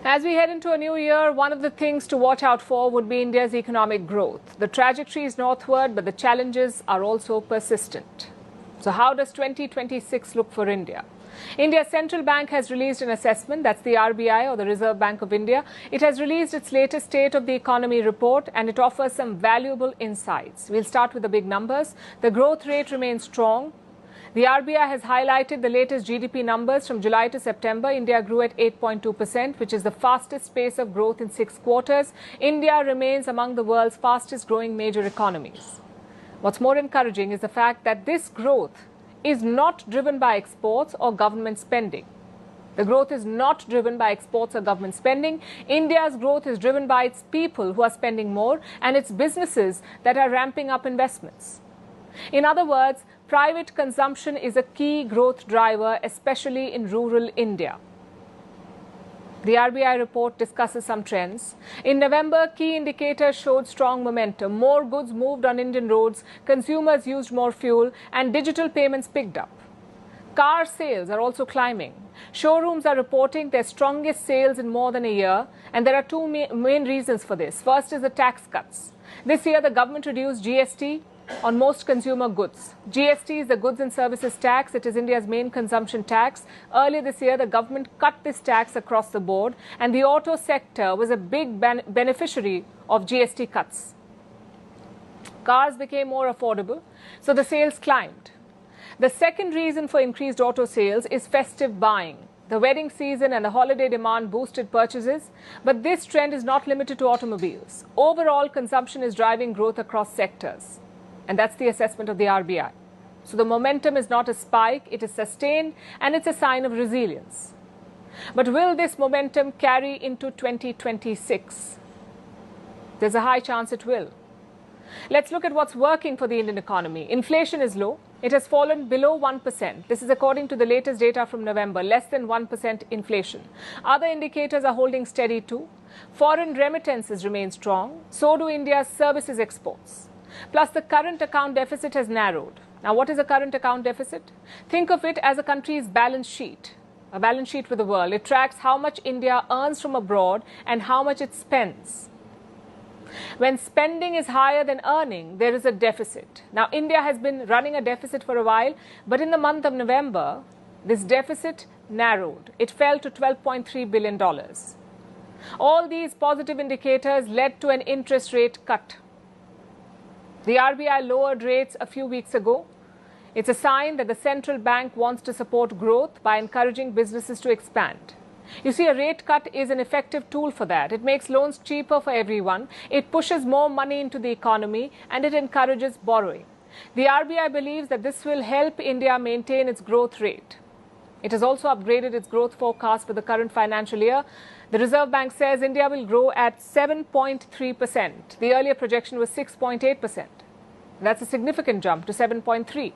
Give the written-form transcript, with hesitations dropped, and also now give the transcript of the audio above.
As we head into a new year, one of the things to watch out for would be India's economic growth. The trajectory is northward, but the challenges are also persistent. So how does 2026 look for India? India's central bank has released an assessment, that's the RBI or the Reserve Bank of India. It has released its latest State of the Economy report and it offers some valuable insights. We'll start with the big numbers. The growth rate remains strong. The RBI has highlighted the latest GDP numbers from July to September. India grew at 8.2%, which is the fastest pace of growth in 6 quarters. India remains among the world's fastest growing major economies. What's more encouraging is the fact that this growth is not driven by exports or government spending. The growth is not driven by exports or government spending. India's growth is driven by its people who are spending more and its businesses that are ramping up investments. In other words, private consumption is a key growth driver, especially in rural India. The RBI report discusses some trends. In November, key indicators showed strong momentum. More goods moved on Indian roads, consumers used more fuel, and digital payments picked up. Car sales are also climbing. Showrooms are reporting their strongest sales in more than a year, and there are two main reasons for this. First is the tax cuts. This year, the government reduced GST on most consumer goods. GST is the goods and services tax. It is India's main consumption tax. Earlier this year, the government cut this tax across the board, and the auto sector was a big beneficiary of GST cuts. Cars became more affordable, so the sales climbed. The second reason for increased auto sales is festive buying. The wedding season and the holiday demand boosted purchases, but this trend is not limited to automobiles. Overall, consumption is driving growth across sectors. And that's the assessment of the RBI. So the momentum is not a spike, it is sustained and it's a sign of resilience. But will this momentum carry into 2026? There's a high chance it will. Let's look at what's working for the Indian economy. Inflation is low. It has fallen below 1%. This is according to the latest data from November, less than 1% inflation. Other indicators are holding steady too. Foreign remittances remain strong. So do India's services exports. Plus, the current account deficit has narrowed. Now, what is a current account deficit? Think of it as a country's balance sheet, a balance sheet with the world. It tracks how much India earns from abroad and how much it spends. When spending is higher than earning, there is a deficit. Now, India has been running a deficit for a while, but in the month of November, this deficit narrowed. It fell to $12.3 billion. All these positive indicators led to an interest rate cut. The RBI lowered rates a few weeks ago. It's a sign that the central bank wants to support growth by encouraging businesses to expand. You see, a rate cut is an effective tool for that. It makes loans cheaper for everyone. It pushes more money into the economy and it encourages borrowing. The RBI believes that this will help India maintain its growth rate. It has also upgraded its growth forecast for the current financial year. The Reserve Bank says India will grow at 7.3%. The earlier projection was 6.8%. That's a significant jump to 7.3%.